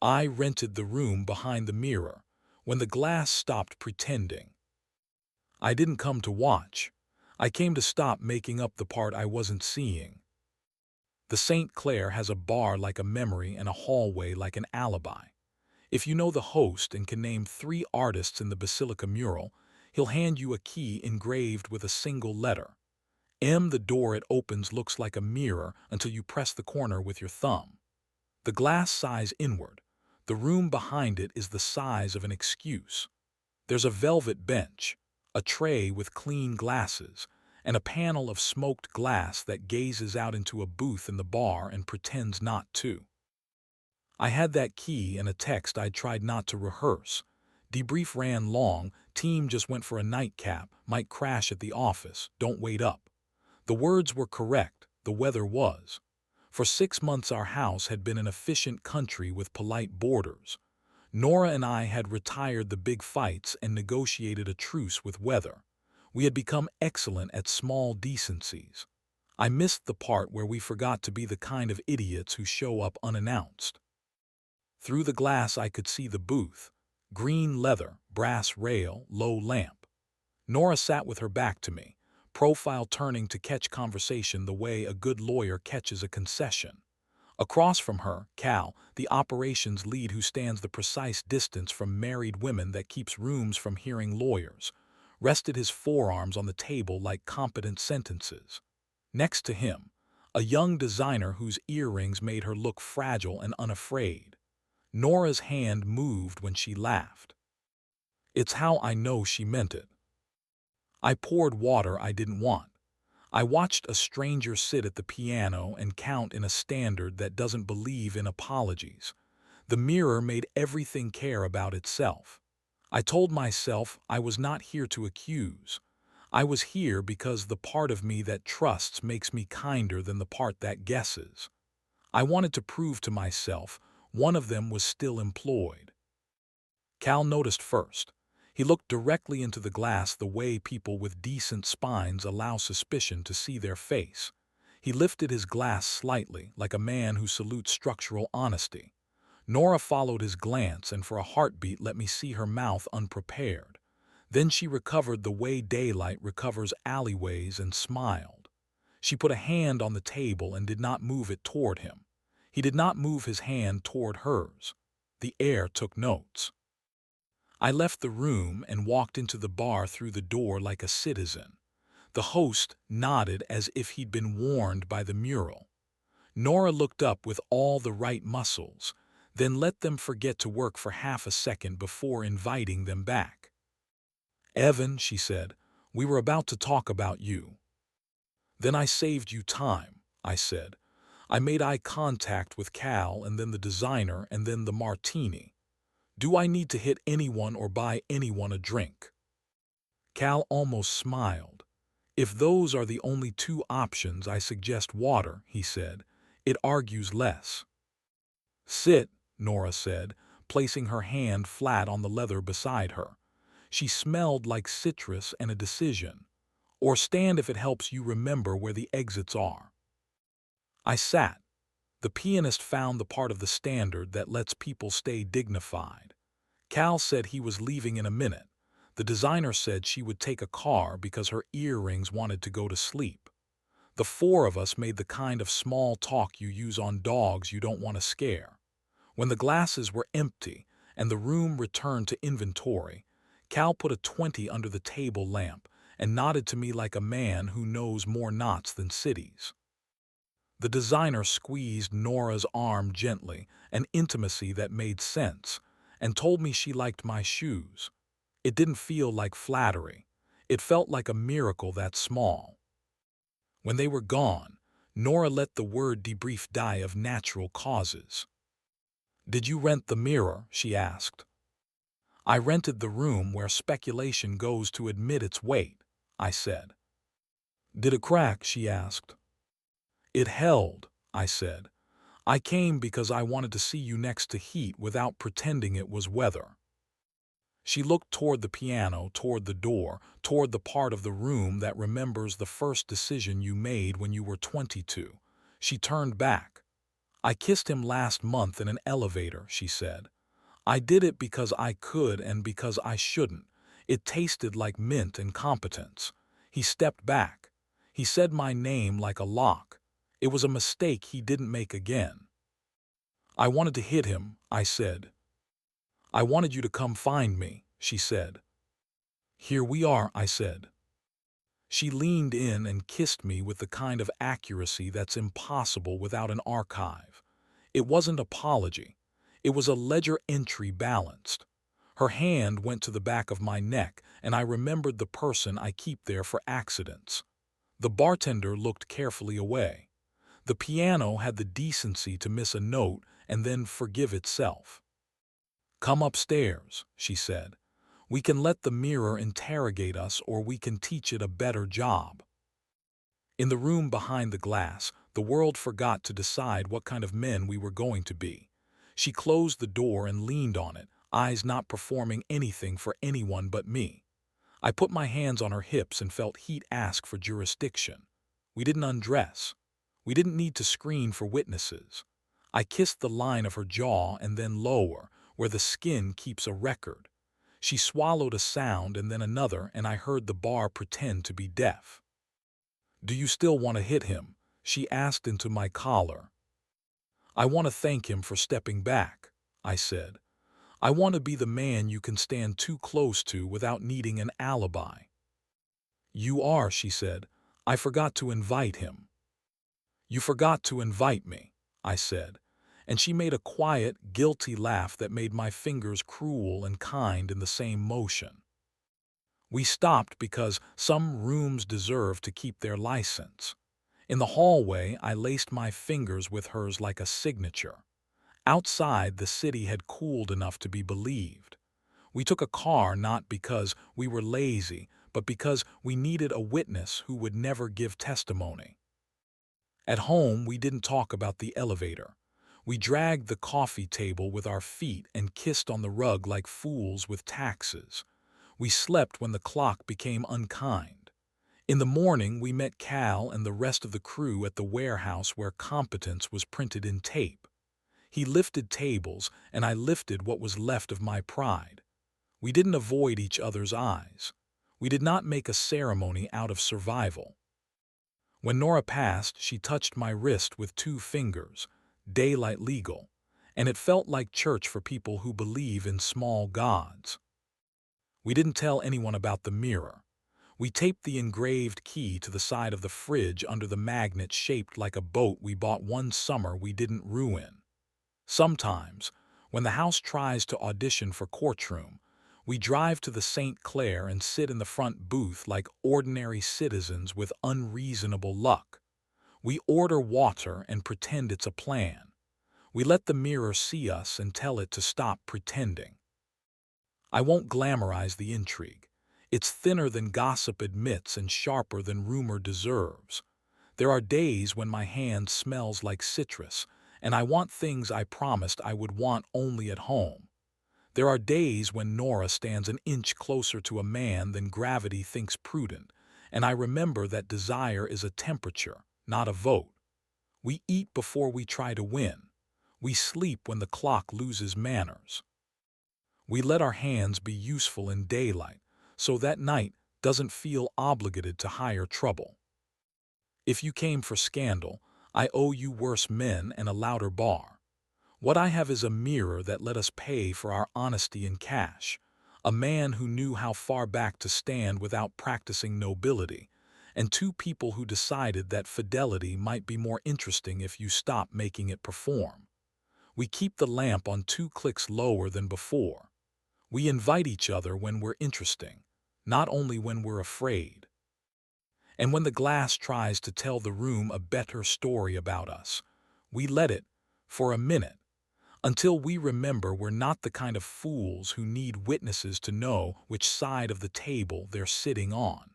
I rented the room behind the mirror when the glass stopped pretending. I didn't come to watch. I came to stop making up the part I wasn't seeing. The St. Clair has a bar like a memory and a hallway like an alibi. If you know the host and can name 3 artists in the Basilica mural, he'll hand you a key engraved with a single letter. M. The door it opens looks like a mirror until you press the corner with your thumb. The glass sighs inward. The room behind it is the size of an excuse. There's a velvet bench, a tray with clean glasses, and a panel of smoked glass that gazes out into a booth in the bar and pretends not to. I had that key and a text I'd tried not to rehearse. Debrief ran long, team just went for a nightcap, might crash at the office, don't wait up. The words were correct, the weather was. For 6 months our house had been an efficient country with polite borders. Nora and I had retired the big fights and negotiated a truce with weather. We had become excellent at small decencies. I missed the part where we forgot to be the kind of idiots who show up unannounced. Through the glass I could see the booth. Green leather, brass rail, low lamp. Nora sat with her back to me, profile turning to catch conversation the way a good lawyer catches a concession. Across from her, Cal, the operations lead who stands the precise distance from married women that keeps rooms from hearing lawyers, rested his forearms on the table like competent sentences. Next to him, a young designer whose earrings made her look fragile and unafraid. Nora's hand moved when she laughed. It's how I know she meant it. I poured water I didn't want. I watched a stranger sit at the piano and count in a standard that doesn't believe in apologies. The mirror made everything care about itself. I told myself I was not here to accuse. I was here because the part of me that trusts makes me kinder than the part that guesses. I wanted to prove to myself one of them was still employed. Cal noticed first. He looked directly into the glass the way people with decent spines allow suspicion to see their face. He lifted his glass slightly, like a man who salutes structural honesty. Nora followed his glance and for a heartbeat let me see her mouth unprepared. Then she recovered the way daylight recovers alleyways and smiled. She put a hand on the table and did not move it toward him. He did not move his hand toward hers. The air took notes. I left the room and walked into the bar through the door like a citizen. The host nodded as if he'd been warned by the mural. Nora looked up with all the right muscles, then let them forget to work for half a second before inviting them back. Evan, she said, we were about to talk about you. Then I saved you time, I said. I made eye contact with Cal and then the designer and then the martini. Do I need to hit anyone or buy anyone a drink? Cal almost smiled. If those are the only 2 options, I suggest water, he said. It argues less. Sit, Nora said, placing her hand flat on the leather beside her. She smelled like citrus and a decision. Or stand if it helps you remember where the exits are. I sat. The pianist found the part of the standard that lets people stay dignified. Cal said he was leaving in a minute. The designer said she would take a car because her earrings wanted to go to sleep. The 4 of us made the kind of small talk you use on dogs you don't want to scare. When the glasses were empty and the room returned to inventory, Cal put a 20 under the table lamp and nodded to me like a man who knows more knots than cities. The designer squeezed Nora's arm gently, an intimacy that made sense, and told me she liked my shoes. It didn't feel like flattery. It felt like a miracle that small. When they were gone, Nora let the word debrief die of natural causes. Did you rent the mirror? She asked. I rented the room where speculation goes to admit its weight, I said. Did it crack? She asked. It held, I said. I came because I wanted to see you next to heat without pretending it was weather. She looked toward the piano, toward the door, toward the part of the room that remembers the first decision you made when you were 22. She turned back. I kissed him last month in an elevator, she said. I did it because I could and because I shouldn't. It tasted like mint and competence. He stepped back. He said my name like a lock. It was a mistake he didn't make again. I wanted to hit him, I said. I wanted you to come find me, she said. Here we are, I said. She leaned in and kissed me with the kind of accuracy that's impossible without an archive. It wasn't apology. It was a ledger entry balanced. Her hand went to the back of my neck, and I remembered the person I keep there for accidents. The bartender looked carefully away. The piano had the decency to miss a note and then forgive itself. Come upstairs, she said. We can let the mirror interrogate us, or we can teach it a better job. In the room behind the glass, the world forgot to decide what kind of men we were going to be. She closed the door and leaned on it, eyes not performing anything for anyone but me. I put my hands on her hips and felt heat ask for jurisdiction. We didn't undress. We didn't need to screen for witnesses. I kissed the line of her jaw and then lower, where the skin keeps a record. She swallowed a sound and then another, and I heard the bar pretend to be deaf. Do you still want to hit him? She asked into my collar. I want to thank him for stepping back, I said. I want to be the man you can stand too close to without needing an alibi. You are, she said. I forgot to invite him. You forgot to invite me, I said, and she made a quiet, guilty laugh that made my fingers cruel and kind in the same motion. We stopped because some rooms deserve to keep their license. In the hallway, I laced my fingers with hers like a signature. Outside, the city had cooled enough to be believed. We took a car not because we were lazy, but because we needed a witness who would never give testimony. At home, we didn't talk about the elevator. We dragged the coffee table with our feet and kissed on the rug like fools with taxes. We slept when the clock became unkind. In the morning, we met Cal and the rest of the crew at the warehouse where competence was printed in tape. He lifted tables, and I lifted what was left of my pride. We didn't avoid each other's eyes. We did not make a ceremony out of survival. When Nora passed, she touched my wrist with 2 fingers, daylight legal, and it felt like church for people who believe in small gods. We didn't tell anyone about the mirror. We taped the engraved key to the side of the fridge under the magnet shaped like a boat we bought one summer we didn't ruin. Sometimes, when the house tries to audition for courtroom, we drive to the St. Clair and sit in the front booth like ordinary citizens with unreasonable luck. We order water and pretend it's a plan. We let the mirror see us and tell it to stop pretending. I won't glamorize the intrigue. It's thinner than gossip admits and sharper than rumor deserves. There are days when my hand smells like citrus, and I want things I promised I would want only at home. There are days when Nora stands an inch closer to a man than gravity thinks prudent, and I remember that desire is a temperature, not a vote. We eat before we try to win. We sleep when the clock loses manners. We let our hands be useful in daylight, so that night doesn't feel obligated to hire trouble. If you came for scandal, I owe you worse men and a louder bar. What I have is a mirror that let us pay for our honesty in cash, a man who knew how far back to stand without practicing nobility, and 2 people who decided that fidelity might be more interesting if you stop making it perform. We keep the lamp on 2 clicks lower than before. We invite each other when we're interesting, not only when we're afraid. And when the glass tries to tell the room a better story about us, we let it, for a minute, until we remember we're not the kind of fools who need witnesses to know which side of the table they're sitting on.